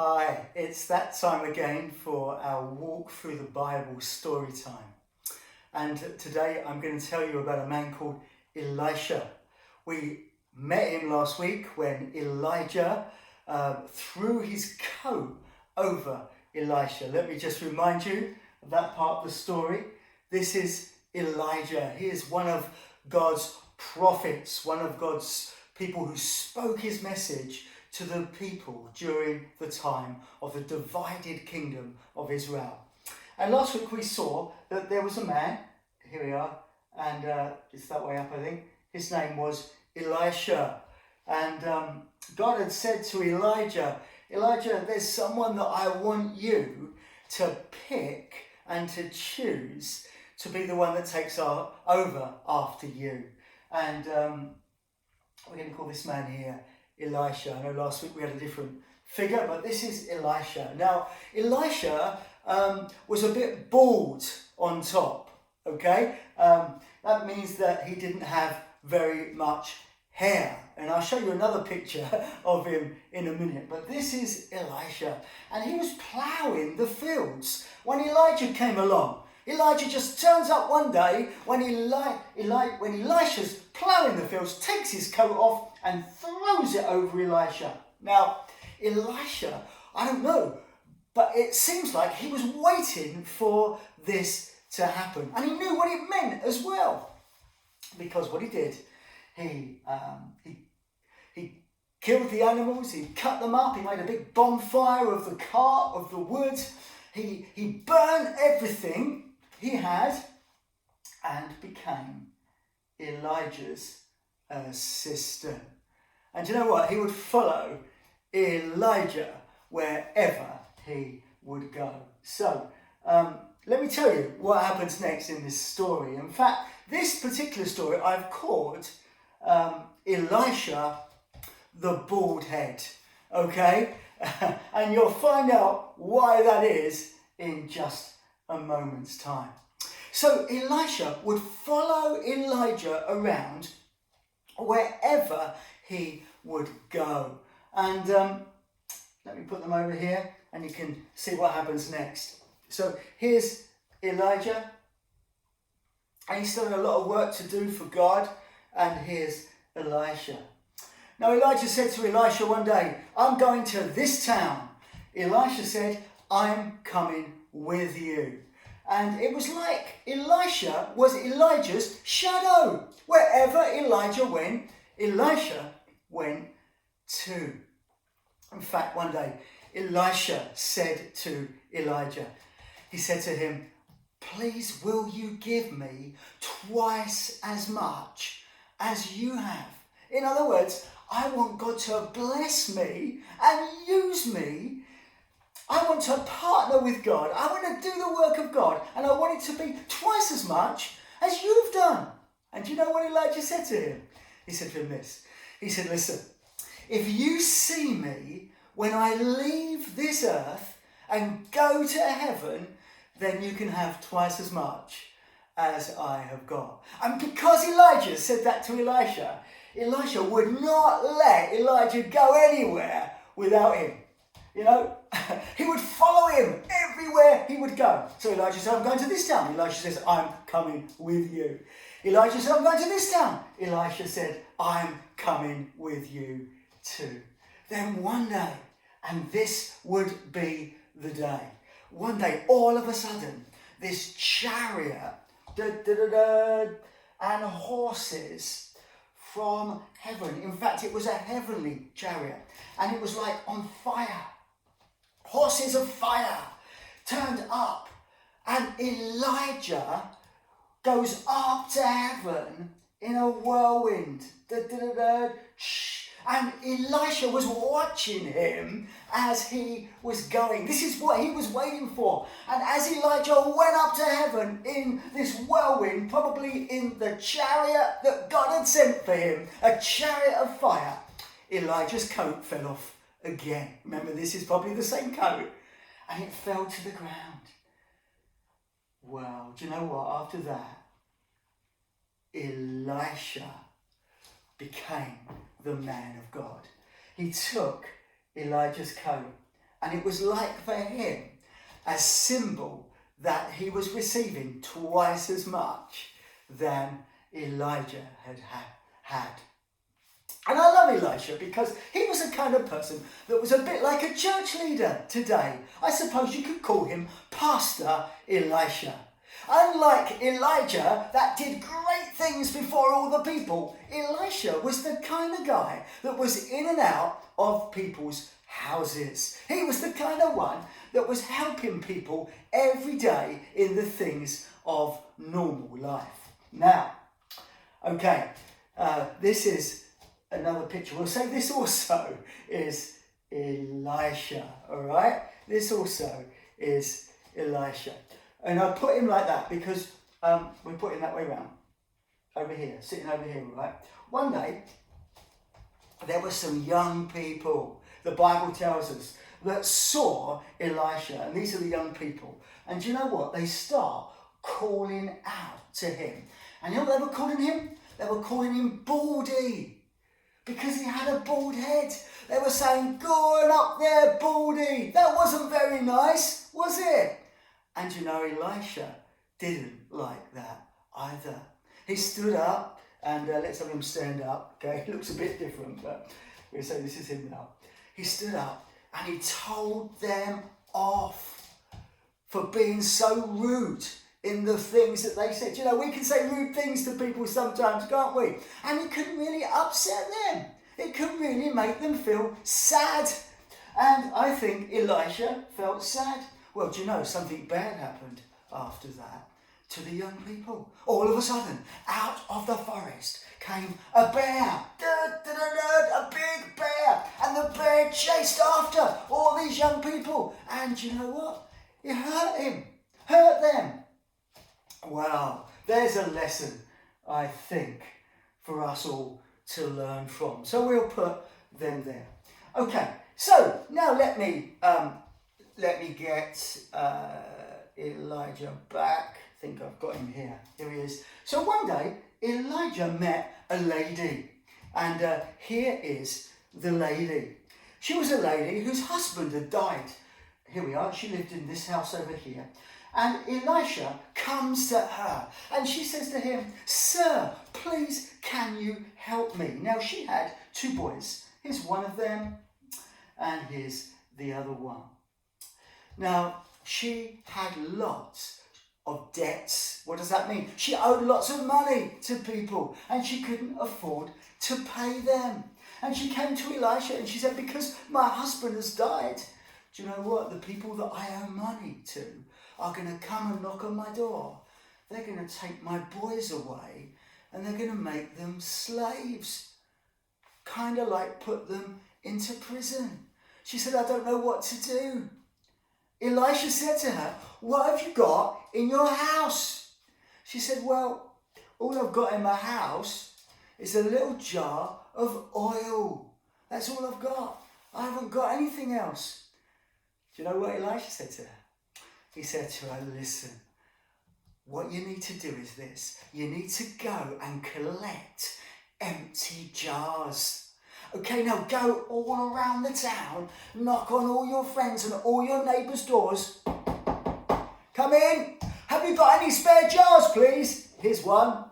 Hi, it's that time again for our walk through the Bible story time. And today I'm going to tell you about a man called Elisha. We met him last week when Elijah threw his coat over Elisha. Let me just remind you of that part of the story. This is Elijah. He is one of God's prophets, one of God's people who spoke his message to the people during the time of the divided kingdom of Israel. And last week we saw that there was a man, here we are, and it's that way up I think, his name was Elisha. And God had said to Elijah, there's someone that I want you to pick and to choose to be the one that takes over after you. And we're going to call this man here Elisha. I know last week we had a different figure, but this is Elisha. Now, Elisha was a bit bald on top, okay? That means that he didn't have very much hair. And I'll show you another picture of him in a minute. But this is Elisha. And he was ploughing the fields when Elijah came along. Elijah just turns up one day when Elisha's ploughing the fields, takes his coat off and throws it over Elisha. Now, Elisha, I don't know, but it seems like he was waiting for this to happen. And he knew what it meant as well. Because what he did, he killed the animals, he cut them up, he made a big bonfire of the cart, of the wood. He burned everything he had and became Elijah's assistant. And you know what? He would follow Elijah wherever he would go. So, let me tell you what happens next in this story. In fact, this particular story I've called Elisha the Bald Head. Okay? And you'll find out why that is in just a moment's time. So Elisha would follow Elijah around wherever he would go. And let me put them over here and you can see what happens next. So here's Elijah. And he's still got a lot of work to do for God. And here's Elisha. Now Elijah said to Elisha one day, I'm going to this town. Elisha said, I'm coming with you. And it was like Elisha was Elijah's shadow. Wherever Elijah went, Elisha went too. In fact, one day, Elisha said to Elijah, he said to him, please will you give me twice as much as you have? In other words, I want God to bless me and use me. I want to partner with God. I want to do the work of God. And I want it to be twice as much as you've done. And do you know what Elijah said to him? He said to him this. He said, listen, if you see me when I leave this earth and go to heaven, then you can have twice as much as I have got. And because Elijah said that to Elisha, Elisha would not let Elijah go anywhere without him. You know, he would follow him everywhere he would go. So Elijah said, I'm going to this town. Elisha says, I'm coming with you. Elijah said, I'm going to this town. Elisha said, I'm coming with you too. Then one day, and this would be the day, one day, all of a sudden, this chariot and horses from heaven. In fact, it was a heavenly chariot. And it was like on fire. Horses of fire turned up. And Elijah goes up to heaven in a whirlwind. And Elisha was watching him as he was going. This is what he was waiting for. And as Elijah went up to heaven in this whirlwind, probably in the chariot that God had sent for him, a chariot of fire, Elijah's coat fell off again. Remember, this is probably the same coat. And it fell to the ground. Well, do you know what? After that, Elisha became the man of God. He took Elijah's coat And it was like for him a symbol that he was receiving twice as much than Elijah had. And I love Elisha because he was the kind of person that was a bit like a church leader today. I suppose you could call him Pastor Elisha. Unlike Elijah that did great things before all the people, Elisha was the kind of guy that was in and out of people's houses. He was the kind of one that was helping people every day in the things of normal life. Now, okay, this is another picture. We'll say this also is Elisha, all right? This also is Elisha. And I put him like that because we put him that way around. Over here, sitting over here, right? One day, there were some young people, the Bible tells us, that saw Elisha. And these are the young people. And do you know what? They start calling out to him. And you know what they were calling him? They were calling him Baldy. Because he had a bald head. They were saying, "Go on up there, Baldy." That wasn't very nice, was it? And you know, Elisha didn't like that either. He stood up, and let's have him stand up. Okay, he looks a bit different, but we'll say this is him now. He stood up and he told them off for being so rude in the things that they said. You know, we can say rude things to people sometimes, can't we? And it can really upset them. It can really make them feel sad. And I think Elisha felt sad. Well, do you know, something bad happened after that to the young people. All of a sudden, out of the forest came a bear. A big bear. And the bear chased after all these young people. And you know what? It hurt them. Wow, there's a lesson, I think, for us all to learn from. So we'll put them there. Okay, so now let me get Elijah back. I think I've got him here. Here he is. So one day, Elijah met a lady. And here is the lady. She was a lady whose husband had died. Here we are. She lived in this house over here. And Elisha comes to her and she says to him, "Sir, please can you help me?" Now she had 2 boys. Here's one of them and here's the other one. Now she had lots of debts. What does that mean? She owed lots of money to people and she couldn't afford to pay them. And she came to Elisha and she said, "Because my husband has died, do you know what? The people that I owe money to are going to come and knock on my door. They're going to take my boys away and they're going to make them slaves. Kind of like put them into prison." She said, "I don't know what to do." Elisha said to her, "What have you got in your house?" She said, "Well, all I've got in my house is a little jar of oil. That's all I've got. I haven't got anything else." Do you know what Elisha said to her? He said to her, "Listen, what you need to do is this. You need to go and collect empty jars. Okay, now go all around the town, knock on all your friends and all your neighbours' doors. Come in. Have you got any spare jars, please? Here's one.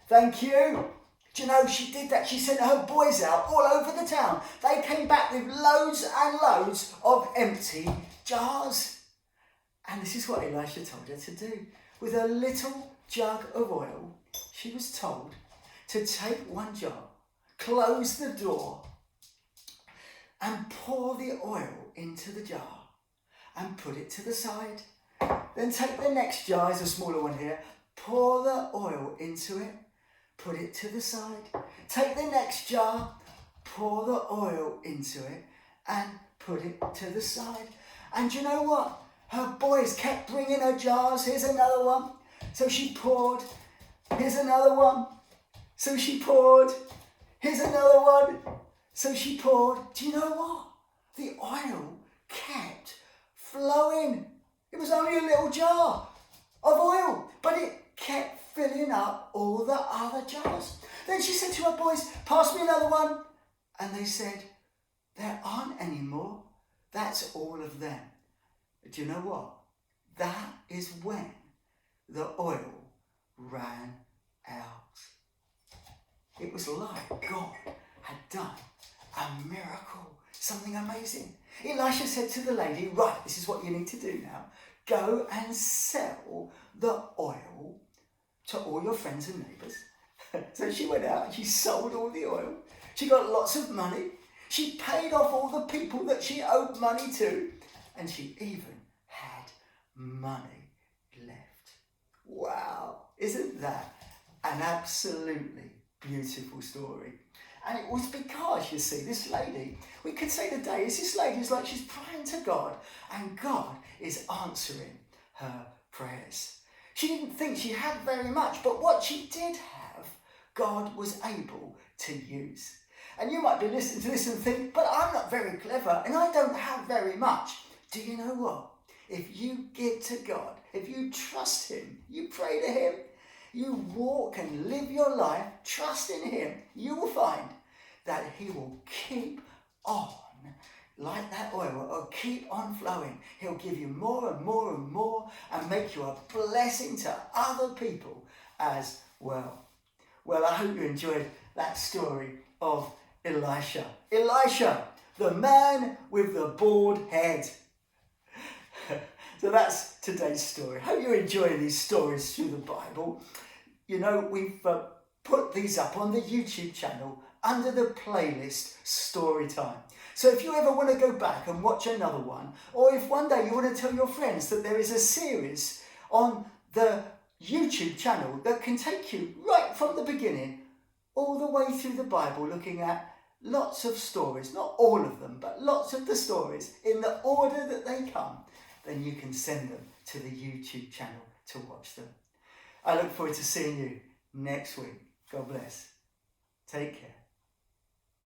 Thank you." Do you know, she did that. She sent her boys out all over the town. They came back with loads and loads of empty jars. And this is what Elisha told her to do. With a little jug of oil, she was told to take one jar, close the door, and pour the oil into the jar and put it to the side. Then take the next jar, is a smaller one here, pour the oil into it, put it to the side. Take the next jar, pour the oil into it and put it to the side. And you know what? Her boys kept bringing her jars. Here's another one. So she poured. Here's another one. So she poured. Here's another one. So she poured. Do you know what? The oil kept flowing. It was only a little jar of oil, but it kept filling up all the other jars. Then she said to her boys, "Pass me another one." And they said, "There aren't any more. That's all of them. Do you know what? That is when the oil ran out. It was like God had done a miracle, something amazing. Elisha said to the lady, right, this is what you need to do now. Go and sell the oil to all your friends and neighbours. So she went out and she sold all the oil. She got lots of money. She paid off all the people that she owed money to. And she even had money left. Wow, isn't that an absolutely beautiful story? And it was because, you see, this lady, we could say today, is this lady is like she's praying to God and God is answering her prayers. She didn't think she had very much, but what she did have, God was able to use. And you might be listening to this and think, but I'm not very clever and I don't have very much. Do you know what? If you give to God, if you trust him, you pray to him, you walk and live your life, trust in him, you will find that he will keep on, like that oil, or keep on flowing. He'll give you more and more and more and make you a blessing to other people as well. Well, I hope you enjoyed that story of Elisha. Elisha, the man with the bald head. So that's today's story. Hope you enjoy these stories through the Bible. You know, we've put these up on the YouTube channel under the playlist StoryTime. So if you ever want to go back and watch another one, or if one day you want to tell your friends that there is a series on the YouTube channel that can take you right from the beginning all the way through the Bible, looking at lots of stories, not all of them, but lots of the stories in the order that they come, then you can send them to the YouTube channel to watch them. I look forward to seeing you next week. God bless. Take care.